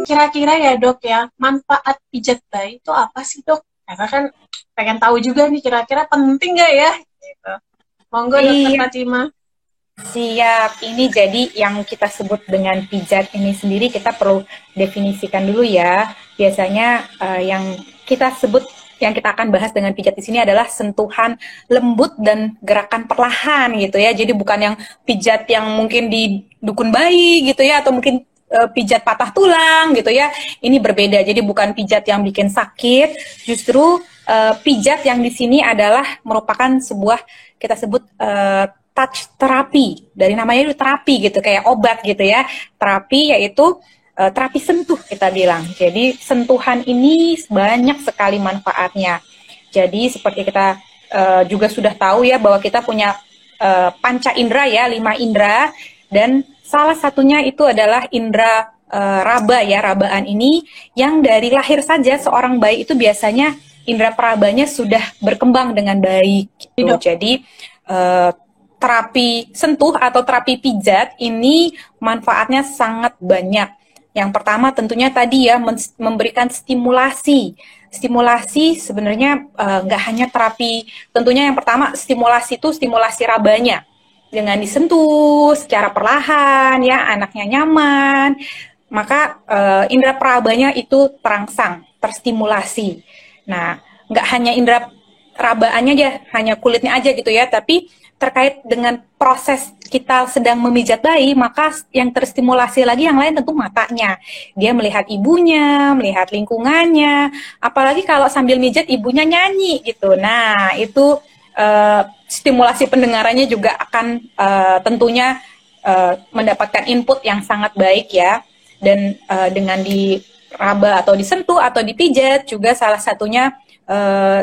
Kira-kira ya dok ya, manfaat pijat bayi itu apa sih dok? Karena kan pengen tahu juga nih kira-kira penting nggak ya? Gitu. Monggo dokter Iya, Fatima. siap. Ini jadi yang kita sebut dengan pijat ini sendiri kita perlu definisikan dulu ya. Biasanya yang kita sebut yang kita akan bahas dengan pijat di sini adalah sentuhan lembut dan gerakan perlahan gitu ya. Jadi bukan yang pijat yang mungkin di dukun bayi gitu ya, atau mungkin pijat patah tulang gitu ya. Ini berbeda. Jadi bukan pijat yang bikin sakit, justru pijat yang di sini adalah merupakan sebuah kita sebut touch terapi. Dari namanya itu terapi gitu, kayak obat gitu ya. Terapi yaitu terapi sentuh kita bilang. Jadi sentuhan ini banyak sekali manfaatnya. Jadi seperti kita juga sudah tahu ya bahwa kita punya panca indera ya, 5 indera, dan salah satunya itu adalah indera raba ya, rabaan ini yang dari lahir saja seorang bayi itu biasanya indera perabanya sudah berkembang dengan baik gitu. Dok, Jadi terapi sentuh atau terapi pijat ini manfaatnya sangat banyak. Yang pertama tentunya tadi ya memberikan stimulasi. Stimulasi sebenarnya nggak hanya terapi, tentunya yang pertama stimulasi itu stimulasi rabanya. Dengan disentuh secara perlahan ya, anaknya nyaman, maka indera perabanya itu terangsang, terstimulasi. Nah, nggak hanya indera rabaannya aja, hanya kulitnya aja gitu ya, tapi terkait dengan proses kita sedang memijat bayi, maka yang terstimulasi lagi yang lain tentu matanya. Dia melihat ibunya, melihat lingkungannya, apalagi kalau sambil mijat ibunya nyanyi gitu. Nah, itu stimulasi pendengarannya juga akan tentunya mendapatkan input yang sangat baik ya. Dan dengan diraba atau disentuh atau dipijat juga salah satunya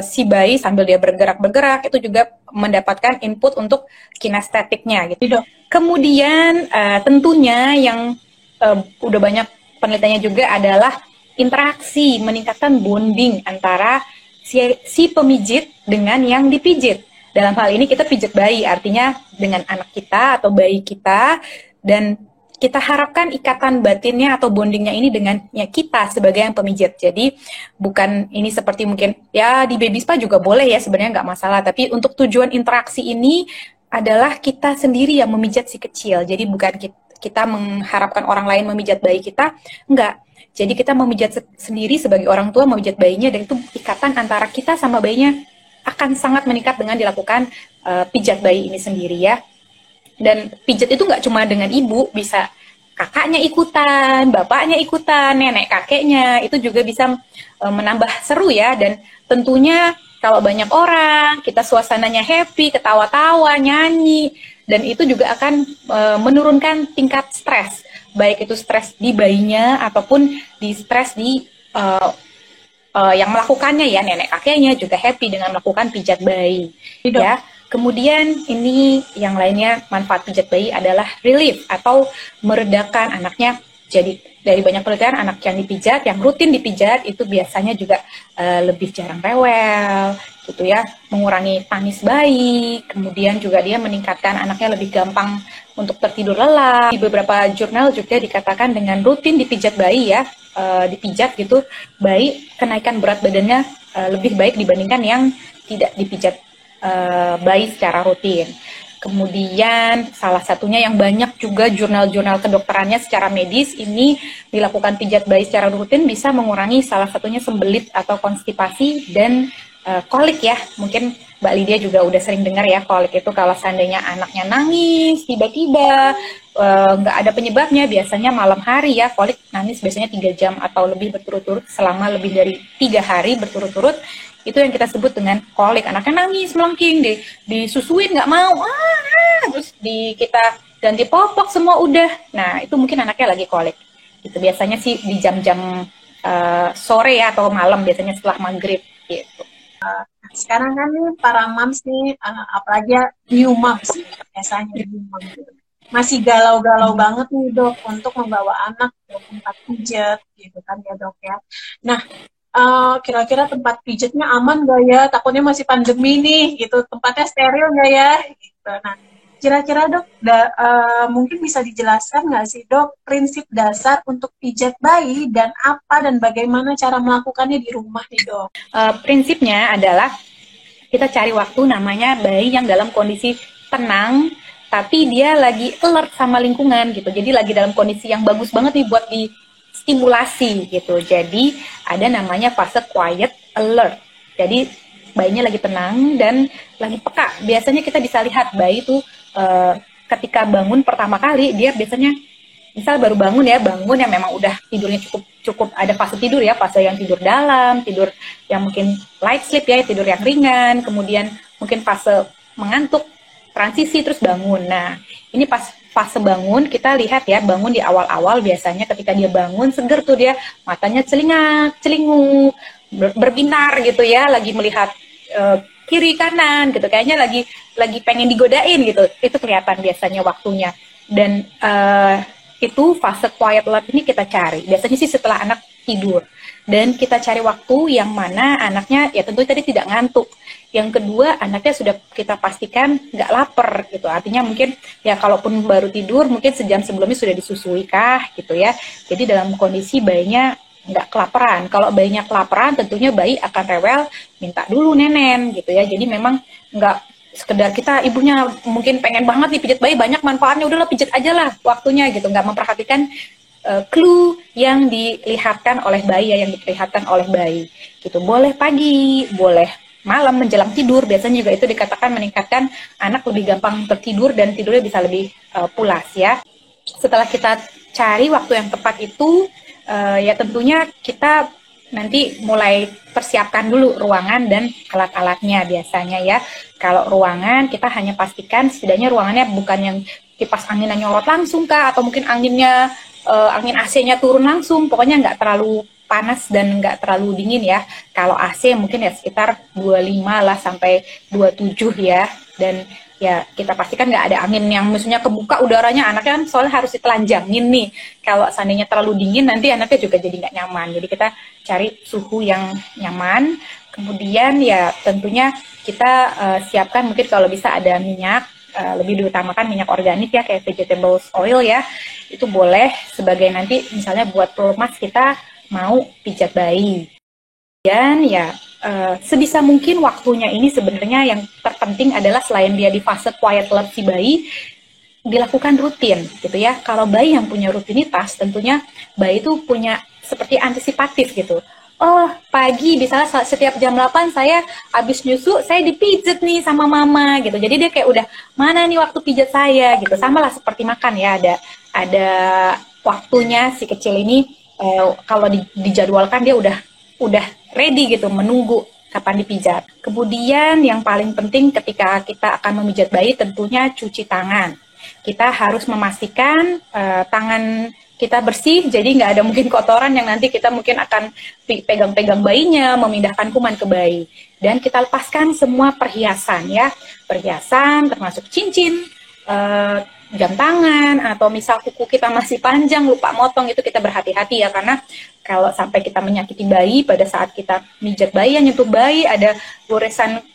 si bayi sambil dia bergerak-bergerak itu juga mendapatkan input untuk kinestetiknya gitu. dok. Kemudian tentunya yang udah banyak penelitiannya juga adalah interaksi, meningkatkan bonding antara si pemijit dengan yang dipijit. Dalam hal ini kita pijat bayi, artinya dengan anak kita atau bayi kita, dan kita harapkan ikatan batinnya atau bondingnya ini dengan kita sebagai yang pemijat. Jadi bukan ini seperti mungkin ya di baby spa juga boleh ya, sebenarnya nggak masalah. Tapi untuk tujuan interaksi ini adalah kita sendiri yang memijat si kecil. Jadi bukan kita mengharapkan orang lain memijat bayi kita, enggak. Jadi kita memijat sendiri sebagai orang tua memijat bayinya, dan itu ikatan antara kita sama bayinya akan sangat meningkat dengan dilakukan pijat bayi ini sendiri ya. Dan pijat itu nggak cuma dengan ibu, bisa kakaknya ikutan, bapaknya ikutan, nenek kakeknya, itu juga bisa menambah seru ya. Dan tentunya kalau banyak orang, kita suasananya happy, ketawa-tawa, nyanyi, dan itu juga akan menurunkan tingkat stres, baik itu stres di bayinya ataupun di stres di yang melakukannya ya, nenek kakeknya juga happy dengan melakukan pijat bayi Dok. ya. Kemudian ini yang lainnya manfaat pijat bayi adalah relief atau meredakan anaknya. Jadi dari banyak penelitian anak yang dipijat, yang rutin dipijat itu biasanya juga lebih jarang rewel gitu ya, mengurangi tangis bayi. Kemudian juga dia meningkatkan anaknya lebih gampang untuk tertidur lelap. Di beberapa jurnal juga dikatakan dengan rutin dipijat bayi ya, dipijat gitu, bayi kenaikan berat badannya lebih baik dibandingkan yang tidak dipijat bayi secara rutin. Kemudian salah satunya yang banyak juga jurnal-jurnal kedokterannya secara medis ini dilakukan pijat bayi secara rutin bisa mengurangi salah satunya sembelit atau konstipasi dan kolik ya. Mungkin Mbak Lydia juga udah sering dengar ya, kolik itu kalau seandainya anaknya nangis tiba-tiba nggak ada penyebabnya, biasanya malam hari ya, kolik nangis biasanya 3 jam atau lebih berturut-turut selama lebih dari 3 hari berturut-turut, itu yang kita sebut dengan kolik. Anaknya nangis melengking, disusuin nggak mau, terus kita ganti popok semua udah. Nah itu mungkin anaknya lagi kolik. Itu biasanya sih di jam-jam sore ya atau malam, biasanya setelah maghrib gitu. Sekarang kan nih para moms nih, apalagi new moms biasanya new moms gitu. Masih galau-galau banget nih dok untuk membawa anak ke tempat pijat gitu kan ya dok ya. Nah kira-kira tempat pijatnya aman gak ya? Takutnya masih pandemi nih gitu. Tempatnya steril gak ya? Gitu. Nah Kira-kira dok, mungkin bisa dijelaskan nggak sih dok prinsip dasar untuk pijat bayi dan apa dan bagaimana cara melakukannya di rumah nih dok? Prinsipnya adalah kita cari waktu namanya bayi yang dalam kondisi tenang, tapi dia lagi alert sama lingkungan gitu. Jadi lagi dalam kondisi yang bagus banget nih buat distimulasi gitu. Jadi ada namanya fase quiet alert. Jadi bayinya lagi tenang dan lagi peka. Biasanya kita bisa lihat bayi tuh ketika bangun pertama kali, dia biasanya misal baru bangun ya, bangun yang memang udah tidurnya cukup ada fase tidur ya, fase yang tidur dalam, tidur yang mungkin light sleep ya, tidur yang ringan, kemudian mungkin fase mengantuk, transisi terus bangun. Nah, ini pas fase bangun kita lihat ya, bangun di awal-awal biasanya ketika dia bangun seger tuh dia matanya celingak, celinguk, berbinar gitu ya, lagi melihat kiri kanan gitu, kayaknya lagi pengen digodain gitu. Itu kelihatan biasanya waktunya. Dan itu fase quiet alert ini kita cari. Biasanya sih setelah anak tidur. Dan kita cari waktu yang mana anaknya ya tentu tadi tidak ngantuk. Yang kedua, anaknya sudah kita pastikan nggak lapar gitu. Artinya mungkin ya kalaupun baru tidur mungkin sejam sebelumnya sudah disusui kah gitu ya. Jadi dalam kondisi bayinya nggak kelaparan. Kalau bayinya kelaparan tentunya bayi akan rewel minta dulu nenen gitu ya. Jadi memang nggak sekedar kita ibunya mungkin pengen banget nih pijat bayi, banyak manfaatnya, udahlah pijat aja lah waktunya gitu, nggak memperhatikan clue yang dilihatkan oleh bayi ya, yang diperlihatkan oleh bayi gitu. Boleh pagi, boleh malam menjelang tidur, biasanya juga itu dikatakan meningkatkan anak lebih gampang tertidur dan tidurnya bisa lebih pulas ya. Setelah kita cari waktu yang tepat itu ya tentunya kita nanti mulai persiapkan dulu ruangan dan alat-alatnya biasanya ya. Kalau ruangan kita hanya pastikan setidaknya ruangannya bukan yang kipas anginnya nyorot langsung kah, atau mungkin anginnya angin AC-nya turun langsung, pokoknya nggak terlalu panas dan nggak terlalu dingin ya. Kalau AC mungkin ya sekitar 25 lah sampai 27 ya. Dan ya kita pastikan nggak ada angin yang maksudnya kebuka udaranya, anaknya kan soalnya harus ditelanjangin nih. Kalau seandainya terlalu dingin nanti anaknya juga jadi nggak nyaman. Jadi kita cari suhu yang nyaman. Kemudian ya tentunya kita siapkan mungkin kalau bisa ada minyak, lebih diutamakan minyak organik ya, kayak vegetables oil ya. Itu boleh sebagai nanti misalnya buat pelumas kita mau pijat bayi. Dan ya sebisa mungkin waktunya ini sebenarnya yang terpenting adalah selain dia di fase quiet alert si bayi, dilakukan rutin gitu ya. Kalau bayi yang punya rutinitas, tentunya bayi itu punya seperti antisipatif gitu. Oh, pagi misalnya setiap jam 8 saya habis nyusu, saya dipijet nih sama mama gitu. Jadi dia kayak udah, mana nih waktu pijat saya gitu. Sama lah seperti makan ya, ada waktunya si kecil ini kalau dijadwalkan dia udah ready gitu, menunggu kapan dipijat. Kemudian yang paling penting ketika kita akan memijat bayi tentunya cuci tangan. Kita harus memastikan tangan kita bersih, jadi nggak ada mungkin kotoran yang nanti kita mungkin akan pegang-pegang bayinya, memindahkan kuman ke bayi. Dan kita lepaskan semua perhiasan ya, perhiasan termasuk cincin, jam tangan, atau misal kuku kita masih panjang lupa motong, itu kita berhati-hati ya, karena kalau sampai kita menyakiti bayi pada saat kita mijat bayi, nyentuh bayi, ada goresan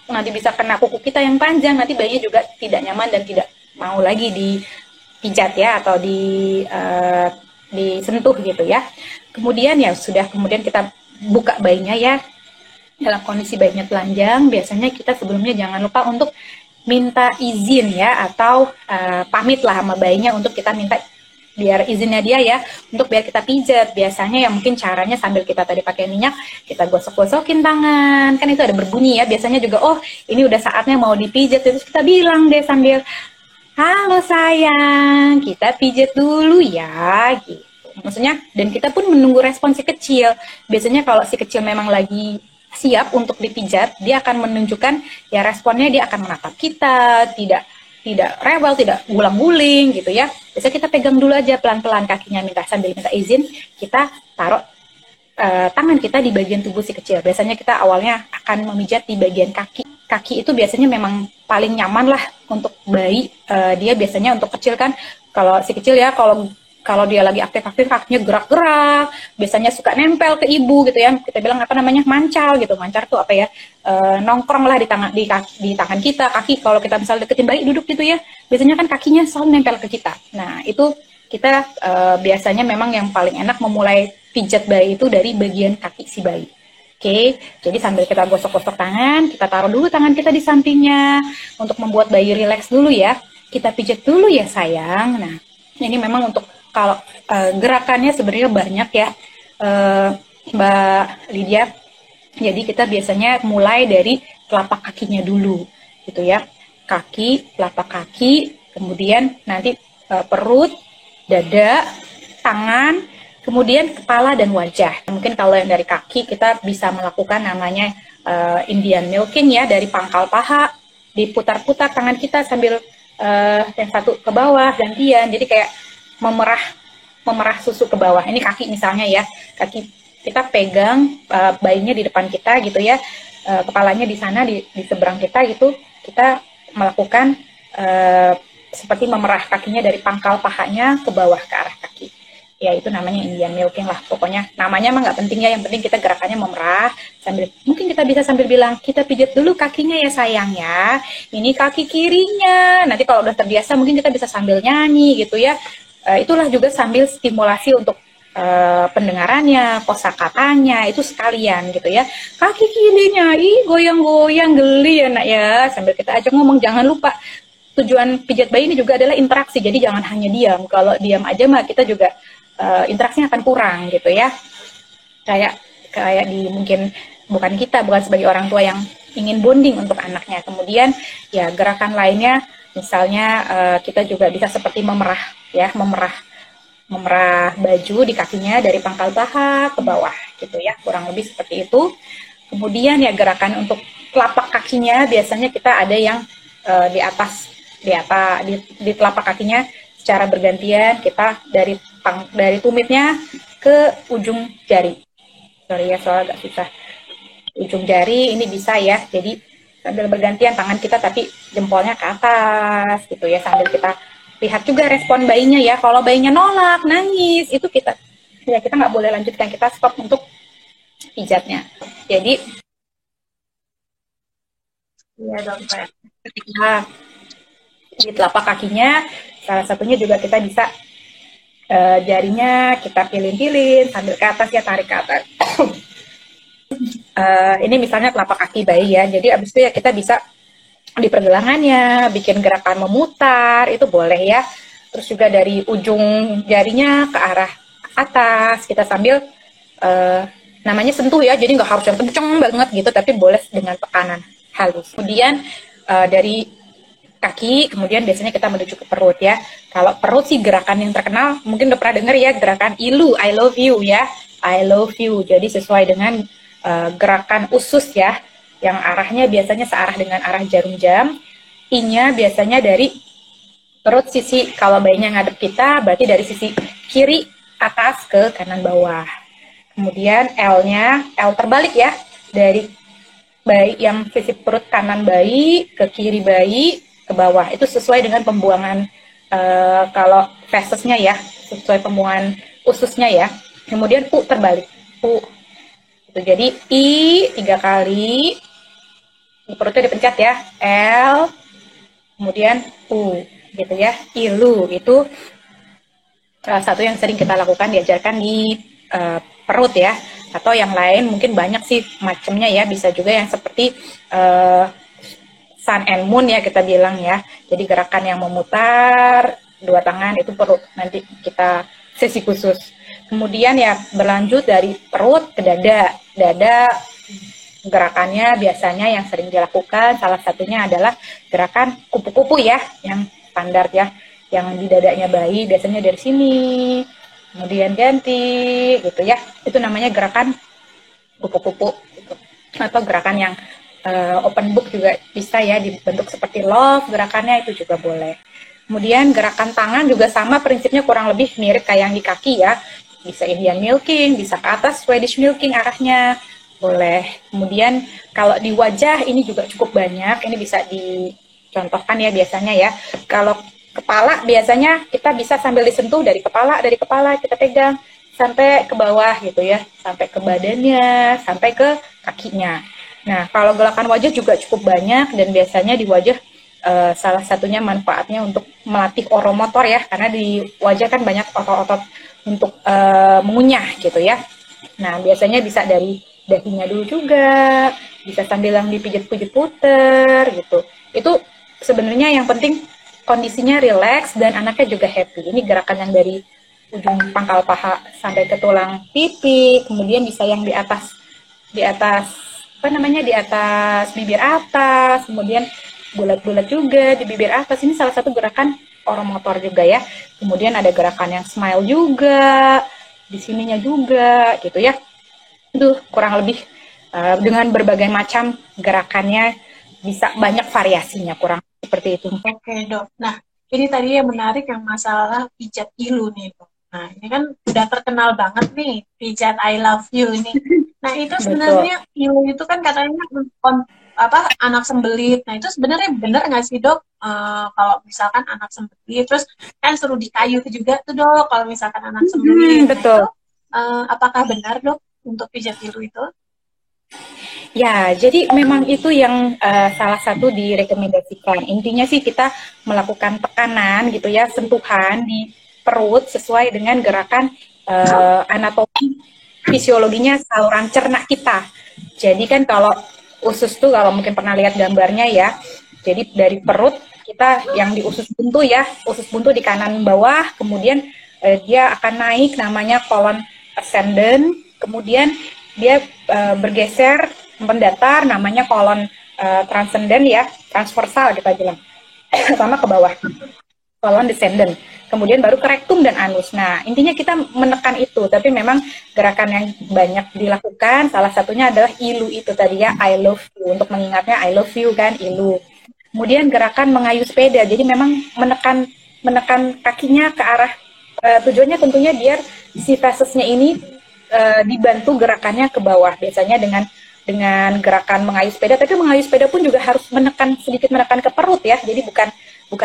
nanti bisa kena kuku kita yang panjang, nanti bayinya juga tidak nyaman dan tidak mau lagi dipijat ya, atau disentuh gitu ya. Kemudian ya sudah, kemudian kita buka bayinya ya, dalam kondisi bayinya telanjang, biasanya kita sebelumnya jangan lupa untuk minta izin ya, atau pamit lah sama bayinya untuk kita minta biar izinnya dia ya, untuk biar kita pijat. Biasanya ya mungkin caranya sambil kita tadi pakai minyak, kita gosok-gosokin tangan, kan itu ada berbunyi ya, biasanya juga oh ini udah saatnya mau dipijat, terus kita bilang deh sambil, halo sayang, kita pijat dulu ya gitu. Maksudnya, dan kita pun menunggu respon si kecil. Biasanya kalau si kecil memang lagi siap untuk dipijat, dia akan menunjukkan ya responnya, dia akan menatap kita, tidak rewel, tidak gulang-guling gitu ya. Biasanya kita pegang dulu aja pelan-pelan kakinya, sambil minta izin, kita taruh tangan kita di bagian tubuh si kecil. Biasanya kita awalnya akan memijat di bagian kaki. Kaki itu biasanya memang paling nyaman lah untuk bayi. Dia biasanya untuk kecil kan, kalau si kecil ya, kalau kalau dia lagi aktif-aktif kakinya gerak-gerak, biasanya suka nempel ke ibu gitu ya. Kita bilang apa namanya, mancal gitu. Mancar tuh apa ya? Nongkrong lah di tangan kita, kaki kalau kita misalnya deketin bayi duduk gitu ya. Biasanya kan kakinya selalu nempel ke kita. Nah, itu kita biasanya memang yang paling enak memulai pijat bayi itu dari bagian kaki si bayi. Oke, jadi sambil kita gosok-gosok tangan, kita taruh dulu tangan kita di sampingnya untuk membuat bayi rileks dulu ya. Kita pijat dulu ya sayang. Nah, ini memang untuk kalau gerakannya sebenarnya banyak ya, Mbak Lydia. Jadi kita biasanya mulai dari telapak kakinya dulu, gitu ya. Kaki, telapak kaki, kemudian nanti perut, dada, tangan, kemudian kepala dan wajah. Mungkin kalau yang dari kaki kita bisa melakukan namanya Indian milking ya, dari pangkal paha, diputar-putar tangan kita sambil yang satu ke bawah gantian. Jadi kayak memerah susu ke bawah. Ini kaki misalnya ya, kaki kita pegang bayinya di depan kita gitu ya, kepalanya di sana di seberang kita gitu. Kita melakukan seperti memerah kakinya dari pangkal pahanya ke bawah ke arah kaki. Ya itu namanya Indian milking lah. Pokoknya namanya mah nggak penting ya, yang penting kita gerakannya memerah sambil, mungkin kita bisa sambil bilang, kita pijat dulu kakinya ya sayang ya, ini kaki kirinya. Nanti kalau udah terbiasa mungkin kita bisa sambil nyanyi gitu ya. Itulah juga sambil stimulasi untuk pendengarannya, kosakatanya itu sekalian gitu ya. Kaki kirinya, goyang-goyang geli ya nak ya, sambil kita ajak ngomong. Jangan lupa tujuan pijat bayi ini juga adalah interaksi, jadi jangan hanya diam. Kalau diam aja mah kita juga interaksinya akan kurang gitu ya. Kayak di mungkin bukan sebagai orang tua yang ingin bonding untuk anaknya. Kemudian ya gerakan lainnya misalnya kita juga bisa seperti memerah baju di kakinya dari pangkal paha ke bawah gitu ya, kurang lebih seperti itu. Kemudian ya gerakan untuk telapak kakinya biasanya kita ada yang di telapak kakinya secara bergantian, kita dari tumitnya ke ujung jari. Sorry ya, soalnya agak susah. Ujung jari ini bisa ya, jadi sambil bergantian tangan kita tapi jempolnya ke atas gitu ya, sambil kita lihat juga respon bayinya ya. Kalau bayinya nolak, nangis, itu kita nggak boleh lanjutkan, kita stop untuk pijatnya. Jadi Iya dokter. ketika di telapak kakinya, salah satunya juga kita bisa jarinya kita pilin-pilin sambil ke atas ya, tarik ke atas. Ini misalnya telapak kaki bayi ya, jadi abis itu ya kita bisa di pergelangannya bikin gerakan memutar, itu boleh ya. Terus juga dari ujung jarinya ke arah atas kita sambil namanya sentuh ya, jadi nggak harus yang kenceng banget gitu, tapi boleh dengan tekanan halus. Kemudian dari kaki, kemudian biasanya kita menuju ke perut ya. Kalau perut sih gerakan yang terkenal, mungkin udah pernah dengar ya, gerakan ilu, I love you ya, I love you. Jadi sesuai dengan gerakan usus ya, yang arahnya biasanya searah dengan arah jarum jam. I-nya biasanya dari perut sisi, kalau bayinya ngadep kita, berarti dari sisi kiri atas ke kanan bawah. Kemudian L-nya, L terbalik ya, dari bayi yang sisi perut kanan bayi ke kiri bayi ke bawah. Itu sesuai dengan pembuangan kalau fesesnya ya, sesuai pembuangan ususnya ya. Kemudian U terbalik, U. Jadi I 3 kali, di perutnya dipencet ya, L, kemudian U, gitu ya, ilu. Itu salah satu yang sering kita lakukan, diajarkan di perut ya. Atau yang lain mungkin banyak sih macamnya ya, bisa juga yang seperti sun and moon ya kita bilang ya. Jadi gerakan yang memutar dua tangan itu perut, nanti kita sesi khusus. Kemudian ya berlanjut dari perut ke dada. Dada gerakannya biasanya yang sering dilakukan salah satunya adalah gerakan kupu-kupu ya, yang standar ya, yang di dadanya bayi biasanya dari sini, kemudian ganti gitu ya. Itu namanya gerakan kupu-kupu gitu. Atau gerakan yang open book juga bisa ya, dibentuk seperti love gerakannya, itu juga boleh. Kemudian gerakan tangan juga sama prinsipnya, kurang lebih mirip kayak yang di kaki ya. Bisa Indian milking, bisa ke atas Swedish milking arahnya, boleh. Kemudian kalau di wajah ini juga cukup banyak, ini bisa dicontohkan ya biasanya ya. Kalau kepala biasanya kita bisa sambil disentuh dari kepala kita pegang sampai ke bawah gitu ya, sampai ke badannya, sampai ke kakinya. Nah, kalau gerakan wajah juga cukup banyak dan biasanya di wajah salah satunya manfaatnya untuk melatih oromotor ya, karena di wajah kan banyak otot-otot untuk mengunyah gitu ya. Nah, biasanya bisa dari dahinya dulu juga, bisa sambil yang dipijit-pijit puter gitu. Itu sebenarnya yang penting kondisinya rileks dan anaknya juga happy. Ini gerakan yang dari ujung pangkal paha sampai ke tulang pipi, kemudian bisa yang di atas apa namanya, di atas bibir atas, kemudian bulat-bulat juga di bibir atas. Ini salah satu gerakan oromotor juga ya. Kemudian ada gerakan yang smile juga, di sininya juga gitu ya. Itu kurang lebih dengan berbagai macam gerakannya, bisa banyak variasinya, kurang seperti itu. Oke, Dok. Nah, ini tadi yang menarik yang masalah pijat ilu nih, Dok. Nah, ini kan udah terkenal banget nih, pijat I love you ini. Nah, itu sebenarnya ilu itu kan katanya anak sembelit. Nah, itu sebenarnya benar nggak sih, Dok? Kalau misalkan anak sembelit, terus kan suruh dikayu juga tuh, Dok, kalau misalkan anak sembelit. Betul. Nah, itu apakah benar, Dok, untuk pijat ilu itu? Ya, jadi memang itu yang salah satu direkomendasikan. Intinya sih kita melakukan tekanan gitu ya, sentuhan di perut sesuai dengan gerakan anatomi fisiologinya saluran cerna kita. Jadi kan kalau usus tuh, kalau mungkin pernah lihat gambarnya ya, jadi dari perut kita yang di usus buntu ya, usus buntu di kanan bawah, kemudian dia akan naik namanya colon ascendant, kemudian dia bergeser mendatar namanya kolon transcendent ya, transversal kita bilang, sama ke bawah kolon descendant, kemudian baru ke rektum dan anus. Nah, intinya kita menekan itu, tapi memang gerakan yang banyak dilakukan salah satunya adalah ilu itu tadi ya, I love you, untuk mengingatnya I love you kan, ilu. Kemudian gerakan mengayuh sepeda, jadi memang menekan kakinya ke arah tujuannya tentunya biar si fesesnya ini dibantu gerakannya ke bawah, biasanya dengan gerakan mengayuh sepeda, tapi mengayuh sepeda pun juga harus sedikit menekan ke perut ya, jadi bukan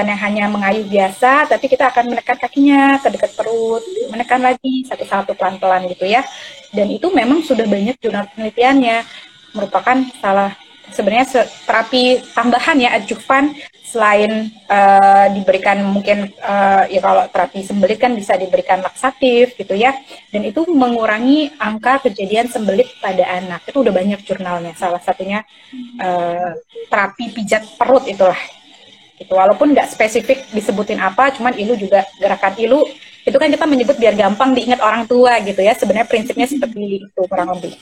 yang hanya mengayuh biasa, tapi kita akan menekan kakinya ke dekat perut, menekan lagi satu-satu pelan-pelan gitu ya. Dan itu memang sudah banyak jurnal penelitiannya, merupakan sebenarnya terapi tambahan ya, adjuvan, selain diberikan mungkin ya kalau terapi sembelit kan bisa diberikan laksatif gitu ya, dan itu mengurangi angka kejadian sembelit pada anak. Itu udah banyak jurnalnya, salah satunya terapi pijat perut itulah. Itu walaupun nggak spesifik disebutin apa, cuman ilu juga, gerakan ilu itu kan kita menyebut biar gampang diingat orang tua gitu ya, sebenarnya prinsipnya seperti itu kurang lebih.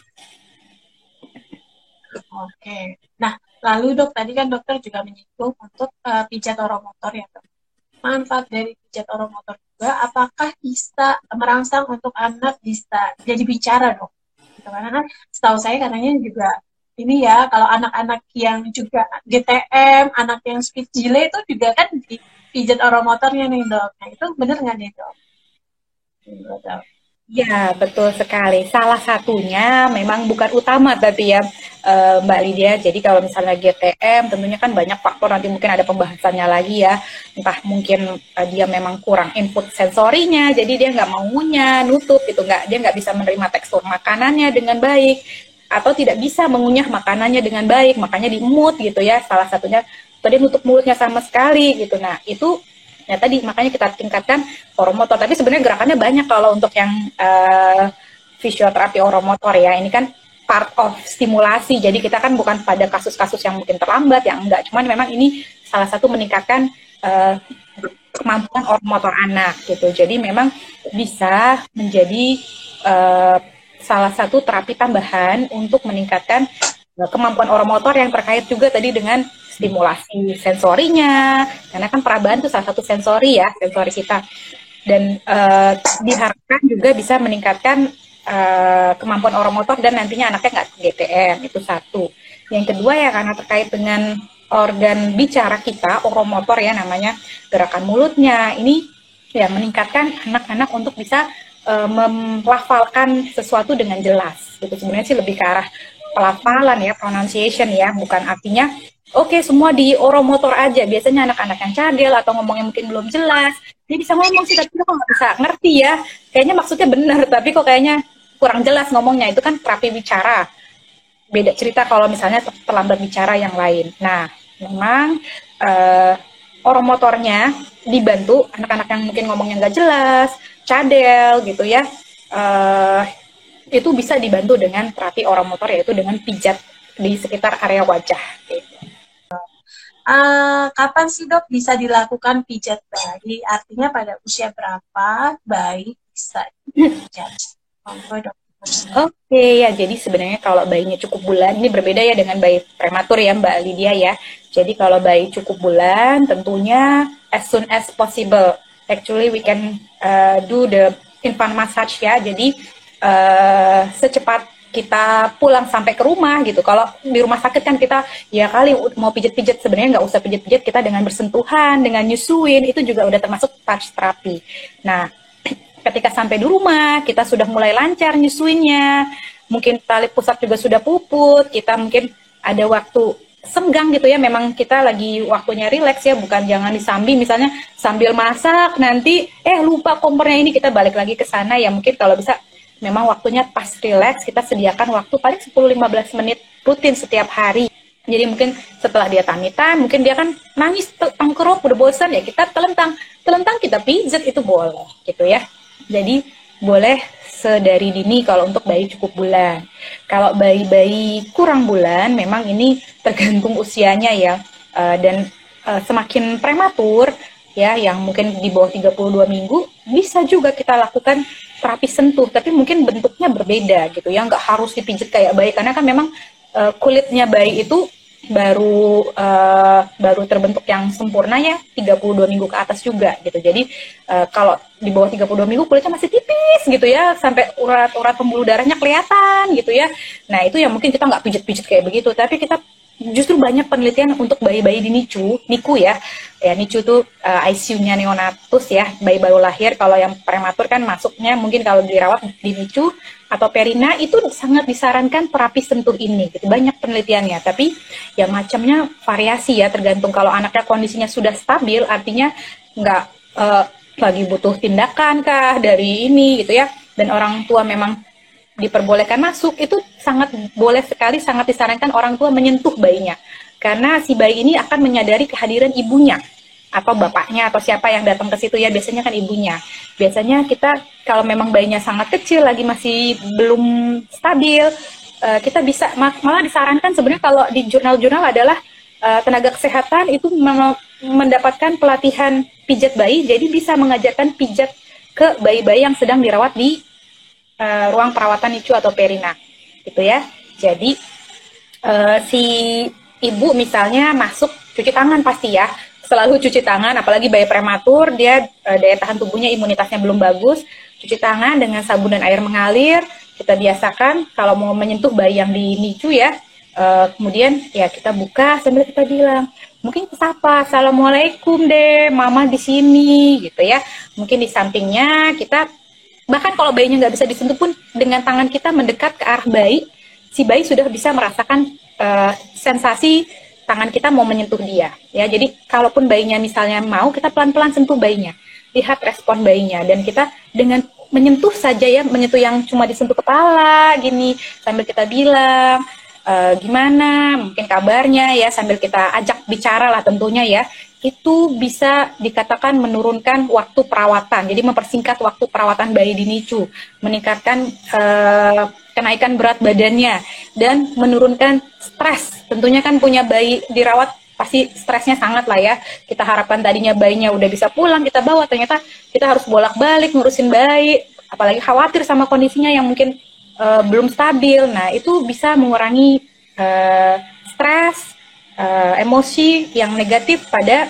Oke. Nah, lalu dok, tadi kan dokter juga menyinggung untuk pijat oromotor ya, dok. Manfaat dari pijat oromotor juga, apakah bisa merangsang untuk anak bisa jadi bicara, dok? Gitu, karena kan setahu saya katanya juga ini ya, kalau anak-anak yang juga GTM, anak yang speech delay itu juga kan di pijat oromotornya nih, dok. Nah, itu benar nggak nih, dok? Ya, betul sekali. Salah satunya memang bukan utama tapi ya, Mbak Lydia. Jadi kalau misalnya GTM tentunya kan banyak faktor, nanti mungkin ada pembahasannya lagi ya. Entah mungkin dia memang kurang input sensorinya, jadi dia nggak mau ngunyah, nutup gitu, dia nggak bisa menerima tekstur makanannya dengan baik, atau tidak bisa mengunyah makanannya dengan baik, makanya diemut gitu ya. Salah satunya tadi nutup mulutnya sama sekali gitu. Nah, itu ya tadi makanya kita tingkatkan oromotor. Tapi sebenarnya gerakannya banyak kalau untuk yang fisioterapi oromotor ya. Ini kan part of stimulasi. Jadi kita kan bukan pada kasus-kasus yang mungkin terlambat, yang enggak. Cuman memang ini salah satu meningkatkan kemampuan oromotor anak gitu. Jadi memang bisa menjadi salah satu terapi tambahan untuk meningkatkan kemampuan oromotor yang terkait juga tadi dengan stimulasi sensorinya, karena kan perabahan itu salah satu sensori ya, sensori kita, dan diharapkan juga bisa meningkatkan kemampuan oromotor dan nantinya anaknya nggak GTM, itu satu. Yang kedua ya, karena terkait dengan organ bicara kita, oromotor ya namanya, gerakan mulutnya, ini ya meningkatkan anak-anak untuk bisa melafalkan sesuatu dengan jelas gitu. Sebenarnya sih lebih ke arah pelafalan ya, pronunciation ya, bukan artinya Oke, semua di oromotor aja. Biasanya anak-anak yang cadel atau ngomongnya mungkin belum jelas. Dia bisa ngomong sih, tapi kok nggak bisa ngerti ya. Kayaknya maksudnya benar, tapi kok kayaknya kurang jelas ngomongnya. Itu kan terapi bicara. Beda cerita kalau misalnya terlambat bicara yang lain. Nah, memang oromotornya dibantu anak-anak yang mungkin ngomongnya nggak jelas, cadel gitu ya. Eh, itu bisa dibantu dengan terapi oromotor, yaitu dengan pijat di sekitar area wajah. Gitu. Kapan sih dok bisa dilakukan pijat bayi? Artinya pada usia berapa bayi bisa dipijat? Monggo dok. Oke, ya jadi sebenarnya kalau bayinya cukup bulan, ini berbeda ya dengan bayi prematur ya Mbak Lydia ya. Jadi kalau bayi cukup bulan, tentunya as soon as possible. Actually we can do the infant massage ya. Jadi secepat kita pulang sampai ke rumah gitu. Kalau di rumah sakit kan kita ya kali mau pijat-pijat, sebenarnya nggak usah pijat-pijat, kita dengan bersentuhan, dengan nyusuin itu juga udah termasuk touch terapi. Nah, ketika sampai di rumah, kita sudah mulai lancar nyusuinnya, mungkin tali pusat juga sudah puput, kita mungkin ada waktu senggang gitu ya, memang kita lagi waktunya rileks ya, bukan jangan disambi misalnya sambil masak, nanti lupa kompornya ini, kita balik lagi ke sana ya, mungkin kalau bisa memang waktunya pas rileks, kita sediakan waktu paling 10-15 menit rutin setiap hari. Jadi mungkin setelah dia tamitan, mungkin dia kan nangis, tengkurap, udah bosan ya, kita telentang kita pijat itu boleh gitu ya. Jadi boleh sedari dini kalau untuk bayi cukup bulan. Kalau bayi-bayi kurang bulan, memang ini tergantung usianya ya. Dan semakin prematur, ya yang mungkin di bawah 32 minggu, bisa juga kita lakukan terapi sentuh, tapi mungkin bentuknya berbeda gitu ya. Nggak harus dipijit kayak bayi, karena kan memang kulitnya bayi itu baru terbentuk yang sempurna ya 32 minggu ke atas juga gitu. Jadi kalau di bawah 32 minggu kulitnya masih tipis gitu ya, sampai urat-urat pembuluh darahnya kelihatan gitu ya. Nah, itu yang mungkin kita nggak pijit-pijit kayak begitu, tapi kita justru banyak penelitian untuk bayi-bayi di NICU ya. Ya, NICU tuh ICU-nya neonatus ya, bayi baru lahir. Kalau yang prematur kan masuknya mungkin kalau dirawat di NICU atau perina, itu sangat disarankan terapi sentuh ini gitu. Banyak penelitiannya, tapi ya macamnya variasi ya, tergantung. Kalau anaknya kondisinya sudah stabil, artinya nggak lagi butuh tindakan kah dari ini gitu ya, dan orang tua memang diperbolehkan masuk, itu sangat boleh sekali, sangat disarankan orang tua menyentuh bayinya, karena si bayi ini akan menyadari kehadiran ibunya atau bapaknya atau siapa yang datang ke situ ya, biasanya kan ibunya. Biasanya kita kalau memang bayinya sangat kecil, lagi masih belum stabil, kita bisa malah disarankan sebenarnya kalau di jurnal-jurnal adalah tenaga kesehatan itu mendapatkan pelatihan pijat bayi, jadi bisa mengajarkan pijat ke bayi-bayi yang sedang dirawat di ruang perawatan NICU atau perina gitu ya. Jadi si ibu misalnya masuk cuci tangan pasti ya, selalu cuci tangan, apalagi bayi prematur, dia daya tahan tubuhnya, imunitasnya belum bagus. Cuci tangan dengan sabun dan air mengalir, kita biasakan kalau mau menyentuh bayi yang di NICU ya. Kemudian ya kita buka sambil kita bilang, mungkin sapa, assalamualaikum deh, mama di sini gitu ya. Mungkin di sampingnya kita, bahkan kalau bayinya nggak bisa disentuh pun, dengan tangan kita mendekat ke arah bayi, si bayi sudah bisa merasakan sensasi tangan kita mau menyentuh dia. Ya, jadi kalaupun bayinya misalnya mau, kita pelan-pelan sentuh bayinya, lihat respon bayinya, dan kita dengan menyentuh saja ya, menyentuh yang cuma disentuh kepala gini, sambil kita bilang gimana, mungkin kabarnya ya, sambil kita ajak bicara lah tentunya ya, itu bisa dikatakan menurunkan waktu perawatan. Jadi mempersingkat waktu perawatan bayi di NICU, meningkatkan kenaikan berat badannya, dan menurunkan stres. Tentunya kan punya bayi dirawat pasti stresnya sangat lah ya. Kita harapkan tadinya bayinya udah bisa pulang, kita bawa, ternyata kita harus bolak-balik ngurusin bayi, apalagi khawatir sama kondisinya yang mungkin belum stabil. Nah, itu bisa mengurangi stres, emosi yang negatif pada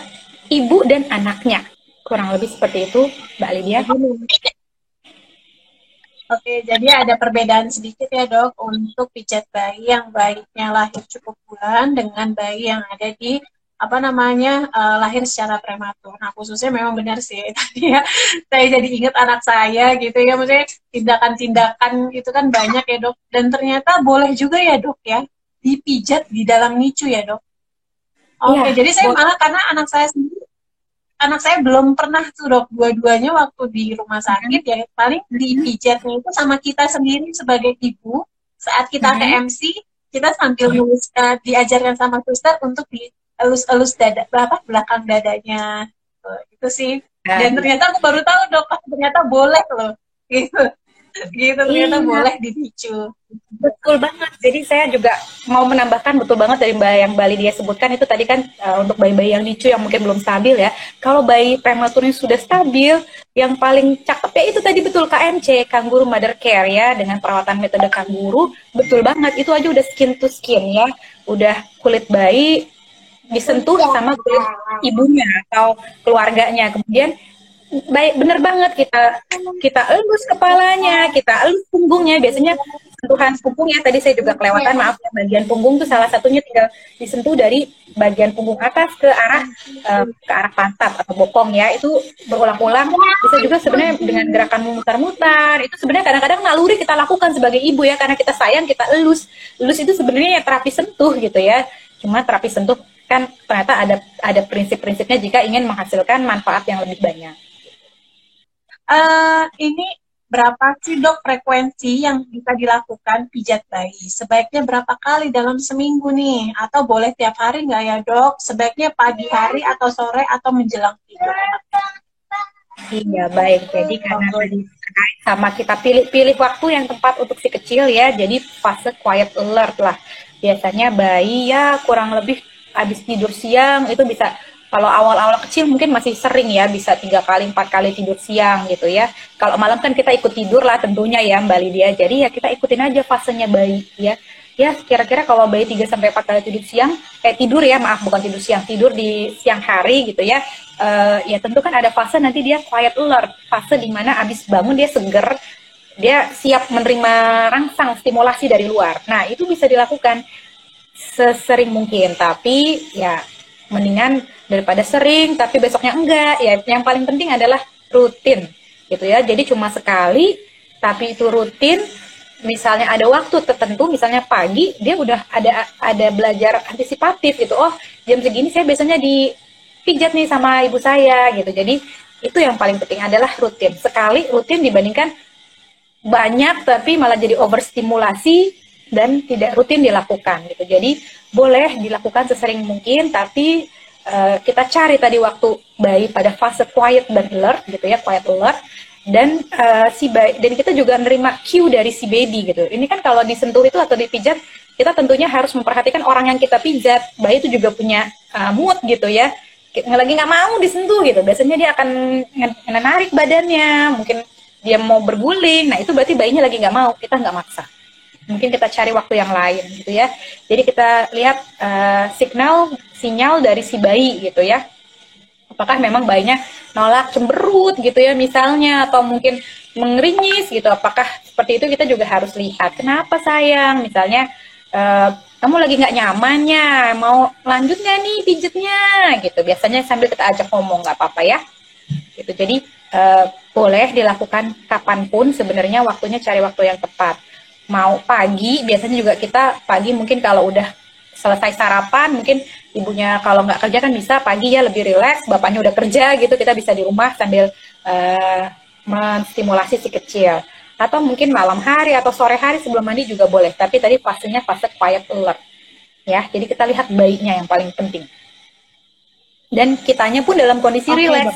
ibu dan anaknya. Kurang lebih seperti itu, Mbak Lydia. Oke, jadi ada perbedaan sedikit ya dok untuk pijat bayi yang bayinya lahir cukup bulan dengan bayi yang ada di lahir secara prematur. Nah, khususnya memang benar sih tadi ya, saya jadi ingat anak saya gitu ya, maksudnya tindakan-tindakan itu kan banyak ya dok, dan ternyata boleh juga ya dok ya dipijat di dalam NICU ya dok. Oke, Iya, jadi saya boleh. malah karena anak saya belum pernah tuh dok, dua-duanya waktu di rumah sakit ya paling dipijatnya itu sama kita sendiri sebagai ibu saat kita ke Mm-mm. MC kita sambil nulis diajarkan sama suster untuk dielus-elus dada apa belakang dadanya. Itu sih. Nah, Dan iya. ternyata aku baru tahu dok, ternyata boleh loh. Gitu. Gitu ternyata Iya, boleh dipicu. betul banget. Jadi saya juga mau menambahkan betul banget dari Mbak yang Bali dia sebutkan itu tadi kan untuk bayi-bayi yang nicu yang mungkin belum stabil ya. Kalau bayi prematurnya sudah stabil, yang paling cakep ya itu tadi betul KMC, Kangguru Mother Care ya dengan perawatan metode kangguru, betul banget. Itu aja udah skin to skin ya. Udah kulit bayi disentuh sama kulit ibunya atau keluarganya. Kemudian baik bener banget kita kita elus kepalanya, kita elus punggungnya. Biasanya sentuhan punggungnya tadi saya juga kelewatan, maaf ya, bagian punggung tuh salah satunya tinggal disentuh dari bagian punggung atas ke arah pantat atau bokong ya. Itu berulang-ulang. Bisa juga sebenarnya dengan gerakan memutar-mutar. Itu sebenarnya kadang-kadang naluri kita lakukan sebagai ibu ya karena kita sayang kita elus. Elus itu sebenarnya ya terapi sentuh gitu ya. Cuma terapi sentuh kan ternyata ada prinsip-prinsipnya jika ingin menghasilkan manfaat yang lebih banyak. Ini berapa sih dok frekuensi yang bisa dilakukan pijat bayi? Sebaiknya berapa kali dalam seminggu nih? Atau boleh tiap hari nggak ya dok? Sebaiknya pagi hari atau sore atau menjelang tidur? Iya, baik. Jadi karena tadi terkait sama kita pilih-pilih waktu yang tepat untuk si kecil ya, jadi fase quiet alert lah. Biasanya bayi ya kurang lebih habis tidur siang itu bisa, kalau awal-awal kecil mungkin masih sering ya, bisa 3 kali 4 kali tidur siang gitu ya. Kalau malam kan kita ikut tidur lah tentunya ya Mbak Lydia. Jadi ya kita ikutin aja fasenya bayi ya. Ya kira-kira kalau bayi 3 sampai 4 kali tidur siang, tidur ya, maaf bukan tidur siang, tidur di siang hari gitu ya. Ya tentu kan ada fase nanti dia quiet alert, fase dimana abis bangun dia seger, dia siap menerima rangsang stimulasi dari luar. Nah itu bisa dilakukan sesering mungkin, tapi ya mendingan daripada sering tapi besoknya enggak ya. Yang paling penting adalah rutin gitu ya, jadi cuma sekali tapi itu rutin. Misalnya ada waktu tertentu, misalnya pagi dia udah ada belajar antisipatif gitu, oh jam segini saya biasanya dipijat nih sama ibu saya gitu. Jadi itu yang paling penting adalah rutin, sekali rutin dibandingkan banyak tapi malah jadi overstimulasi dan tidak rutin dilakukan gitu. Jadi boleh dilakukan sesering mungkin, tapi kita cari tadi waktu bayi pada fase quiet dan alert gitu ya, quiet alert. Dan si bayi, dan kita juga menerima cue dari si baby gitu. Ini kan kalau disentuh itu atau dipijat, kita tentunya harus memperhatikan orang yang kita pijat. Bayi itu juga punya mood gitu ya. Lagi nggak mau disentuh gitu, biasanya dia akan menarik badannya, mungkin dia mau berguling. Nah itu berarti bayinya lagi nggak mau, kita nggak maksa. Mungkin kita cari waktu yang lain gitu ya. Jadi kita lihat sinyal dari si bayi gitu ya. Apakah memang bayinya nolak, cemberut gitu ya misalnya, atau mungkin mengeringis gitu. Apakah seperti itu, kita juga harus lihat. Kenapa sayang? Misalnya kamu lagi nggak nyamannya, mau lanjut nggak nih pijetnya gitu. Biasanya sambil kita ajak ngomong, nggak apa-apa ya. Gitu. Jadi boleh dilakukan kapanpun sebenarnya, waktunya cari waktu yang tepat. Mau pagi, biasanya juga kita pagi mungkin kalau udah selesai sarapan, mungkin ibunya kalau nggak kerja kan bisa pagi ya lebih rileks, bapaknya udah kerja gitu, kita bisa di rumah sambil menstimulasi si kecil. Atau mungkin malam hari atau sore hari sebelum mandi juga boleh, tapi tadi fasenya fase quiet alert ya. Jadi kita lihat bayinya yang paling penting, dan kitanya pun dalam kondisi rileks.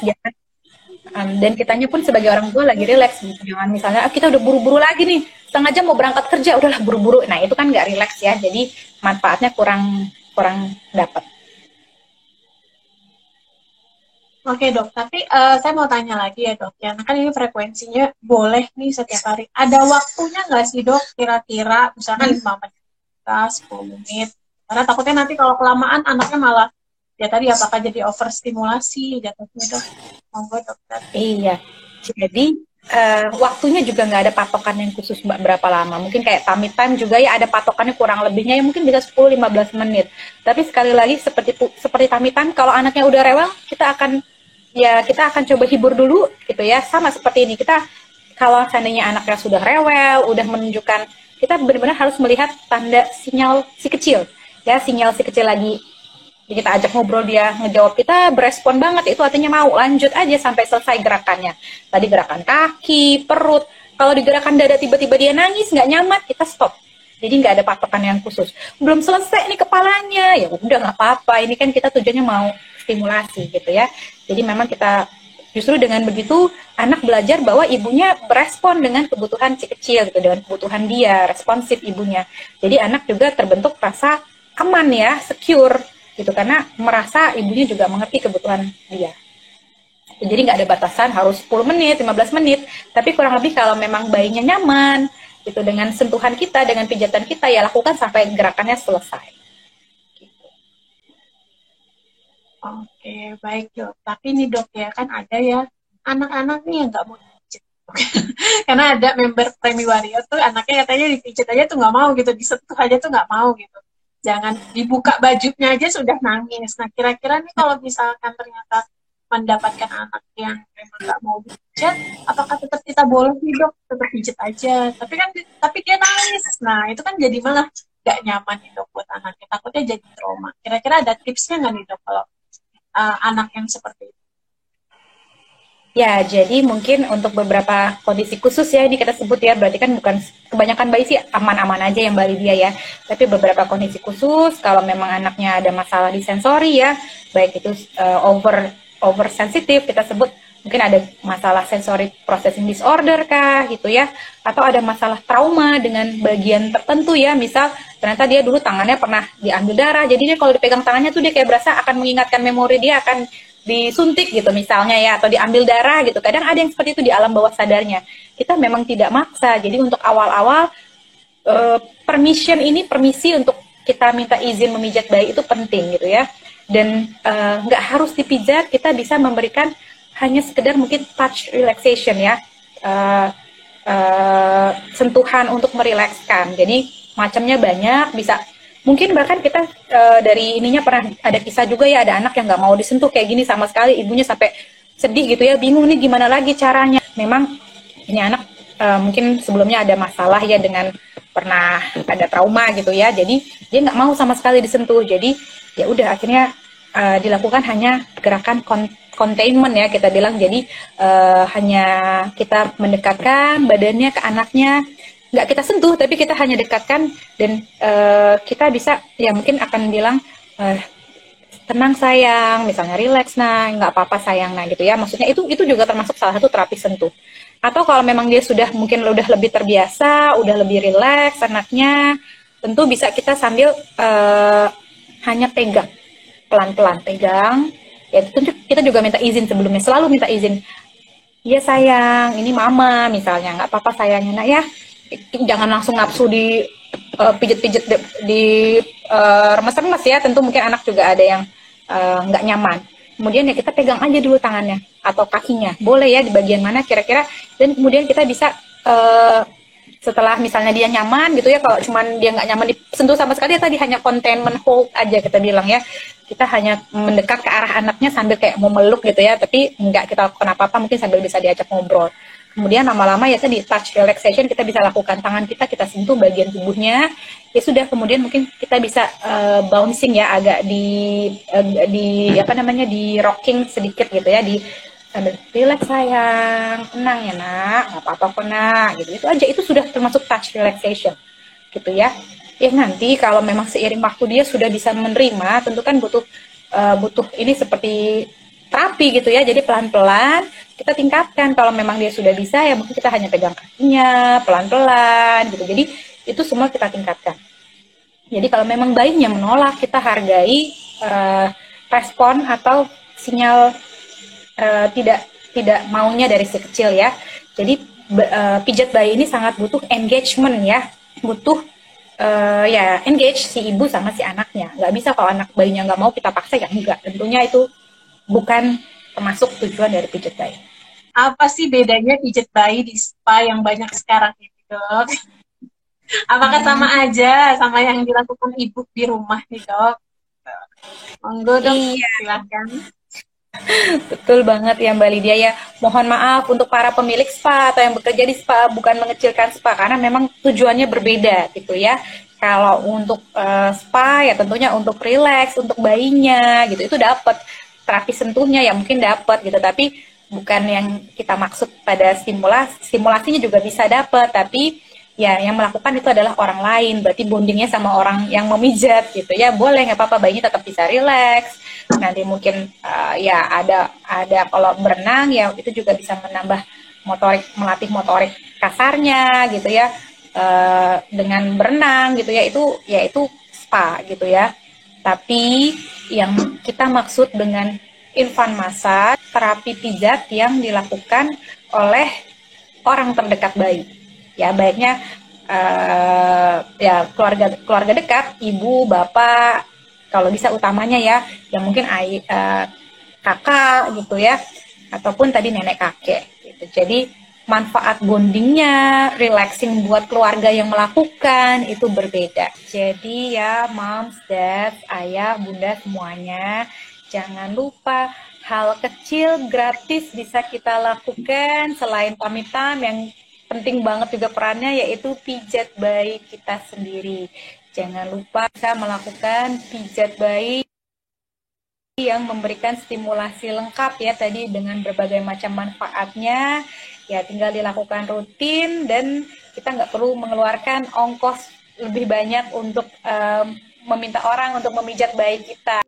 Dan kitanya pun sebagai orang tua lagi rileks, jangan misalnya kita udah buru-buru lagi nih, setengah jam mau berangkat kerja udahlah buru-buru. Nah itu kan nggak rileks ya, jadi manfaatnya kurang kurang dapat. Oke dok, tapi saya mau tanya lagi ya dok, ya kan ini frekuensinya boleh nih setiap hari. Ada waktunya nggak sih dok, kira-kira misalkan 5 menit, 10 menit? Karena takutnya nanti kalau kelamaan anaknya malah, ya tadi apakah jadi overstimulasi jatuhnya dok? Monggo dokter. Iya, jadi waktunya juga nggak ada patokan yang khusus mbak berapa lama. Mungkin kayak tummy time juga ya ada patokannya kurang lebihnya ya mungkin bisa 10-15 menit. Tapi sekali lagi seperti tummy time, kalau anaknya udah rewel kita akan coba hibur dulu gitu ya. Sama seperti ini, kita kalau seandainya anaknya sudah rewel, udah menunjukkan, kita benar-benar harus melihat tanda sinyal si kecil ya, sinyal si kecil lagi kita ajak ngobrol, dia ngejawab, kita berespon banget, itu artinya mau lanjut aja sampai selesai gerakannya. Tadi gerakan kaki, perut, kalau di gerakan dada tiba-tiba dia nangis, nggak nyaman, kita stop. Jadi nggak ada patokan yang khusus. Belum selesai nih kepalanya, ya udah nggak apa-apa. Ini kan kita tujuannya mau stimulasi gitu ya. Jadi memang kita justru dengan begitu anak belajar bahwa ibunya berespon dengan kebutuhan si kecil gitu, dengan kebutuhan dia, responsif ibunya. Jadi anak juga terbentuk rasa aman ya, secure gitu, karena merasa ibunya juga mengerti kebutuhan dia. Jadi nggak ada batasan harus 10 menit, 15 menit, tapi kurang lebih kalau memang bayinya nyaman gitu dengan sentuhan kita, dengan pijatan kita, ya lakukan sampai gerakannya selesai. Gitu. Oke, baik dok. Tapi nih dok ya, kan ada ya anak-anak nih yang nggak mau dipijat. Karena ada member Premi Warrior tuh anaknya katanya dipijat aja tuh nggak mau gitu, disentuh aja tuh nggak mau gitu. Jangan dibuka bajunya aja sudah nangis. Nah kira-kira nih kalau misalkan ternyata mendapatkan anak yang memang nggak mau dipijat, apakah tetap kita boleh nih dok, tetap pijat aja? Tapi dia nangis. Nah itu kan jadi malah nggak nyaman nih dok buat anaknya. Takutnya jadi trauma. Kira-kira ada tipsnya nggak nih dok kalau anak yang seperti itu? Ya, jadi mungkin untuk beberapa kondisi khusus ya, ini kita sebut ya, berarti kan bukan kebanyakan bayi sih aman-aman aja yang Bali dia ya. Tapi beberapa kondisi khusus, kalau memang anaknya ada masalah di sensori ya, baik itu over sensitif, kita sebut mungkin ada masalah sensory processing disorder kah gitu ya, atau ada masalah trauma dengan bagian tertentu ya, misal ternyata dia dulu tangannya pernah diambil darah, jadi dia kalau dipegang tangannya tuh dia kayak berasa akan mengingatkan memori dia akan disuntik gitu misalnya ya, atau diambil darah gitu. Kadang ada yang seperti itu di alam bawah sadarnya. Kita memang tidak maksa. Jadi untuk awal-awal permisi untuk kita minta izin memijat bayi itu penting gitu ya. Dan nggak harus dipijat, kita bisa memberikan hanya sekedar mungkin touch relaxation ya, sentuhan untuk merilekskan. Jadi macamnya banyak, bisa mungkin bahkan kita dari ininya pernah ada kisah juga ya, ada anak yang nggak mau disentuh kayak gini sama sekali, ibunya sampai sedih gitu ya, bingung nih gimana lagi caranya. Memang ini anak mungkin sebelumnya ada masalah ya, dengan pernah ada trauma gitu ya, jadi dia nggak mau sama sekali disentuh. Jadi ya udah akhirnya dilakukan hanya gerakan containment ya kita bilang. Jadi hanya kita mendekatkan badannya ke anaknya, nggak kita sentuh, tapi kita hanya dekatkan, dan kita bisa ya mungkin akan bilang tenang sayang, misalnya relax nah, nggak apa-apa sayang nah gitu ya. Maksudnya itu juga termasuk salah satu terapi sentuh. Atau kalau memang dia sudah mungkin udah lebih terbiasa, udah lebih relax anaknya, tentu bisa kita sambil hanya pegang, pelan-pelan pegang. Ya tentu kita juga minta izin sebelumnya, selalu minta izin. Iya sayang, ini mama misalnya, nggak apa-apa sayangnya nak ya. Jangan langsung nafsu di pijet-pijet di remes-remes ya. Tentu mungkin anak juga ada yang nggak nyaman. Kemudian ya kita pegang aja dulu tangannya atau kakinya, boleh ya di bagian mana kira-kira. Dan kemudian kita bisa setelah misalnya dia nyaman gitu ya, kalau cuman dia nggak nyaman disentuh sama sekali ya, tadi hanya containment hold aja kita bilang ya. Kita hanya mendekat ke arah anaknya sambil kayak mau meluk gitu ya, tapi nggak kita lakukan apa-apa, mungkin sambil bisa diajak ngobrol. Kemudian lama-lama ya tadi touch relaxation kita bisa lakukan, tangan kita sentuh bagian tubuhnya, ya sudah. Kemudian mungkin kita bisa bouncing ya, agak di apa namanya, di rocking sedikit gitu ya, di sambil relax sayang, tenang ya nak, nggak apa-apa kok nak, gitu. Itu aja, itu sudah termasuk touch relaxation gitu ya. Ya nanti kalau memang seiring waktu dia sudah bisa menerima, tentu kan butuh ini seperti terapi gitu ya. Jadi pelan-pelan kita tingkatkan. Kalau memang dia sudah bisa ya mungkin kita hanya pegang kakinya pelan-pelan gitu. Jadi itu semua kita tingkatkan. Jadi kalau memang bayinya menolak, kita hargai respon atau sinyal tidak maunya dari si kecil ya. Jadi pijat bayi ini sangat butuh engagement ya, butuh ya engage si ibu sama si anaknya. Nggak bisa kalau anak bayinya nggak mau kita paksa, ya enggak. Tentunya itu bukan termasuk tujuan dari pijat bayi. Apa sih bedanya pijat bayi di spa yang banyak sekarang ini dok? Apakah sama aja sama yang dilakukan ibu di rumah nih dok? Monggo dok, Iya. silahkan. Betul banget ya Mbak Lydia ya. Mohon maaf untuk para pemilik spa atau yang bekerja di spa, bukan mengecilkan spa, karena memang tujuannya berbeda gitu ya. Kalau untuk spa ya tentunya untuk relax, untuk bayinya gitu itu dapat terapi sentuhnya ya mungkin dapat gitu, tapi bukan yang kita maksud pada stimulasinya juga bisa dapat, tapi ya yang melakukan itu adalah orang lain, berarti bondingnya sama orang yang memijat gitu ya, boleh nggak apa-apa, bayinya tetap bisa relax. Nanti mungkin ya ada kalau berenang ya itu juga bisa menambah motorik, melatih motorik kasarnya gitu ya, dengan berenang gitu ya, itu spa gitu ya. Tapi yang kita maksud dengan infant massage, terapi pijat yang dilakukan oleh orang terdekat bayi. Ya baiknya ya keluarga keluarga dekat, ibu, bapak, kalau bisa utamanya ya, yang mungkin kakak gitu ya, ataupun tadi nenek kakek gitu. Jadi manfaat bondingnya, relaxing buat keluarga yang melakukan itu berbeda. Jadi ya moms, dad, ayah, bunda semuanya, jangan lupa hal kecil gratis bisa kita lakukan selain pamitan, yang penting banget juga perannya yaitu pijat bayi kita sendiri. Jangan lupa bisa melakukan pijat bayi yang memberikan stimulasi lengkap ya tadi dengan berbagai macam manfaatnya. Ya tinggal dilakukan rutin dan kita nggak perlu mengeluarkan ongkos lebih banyak untuk meminta orang untuk memijat bayi kita.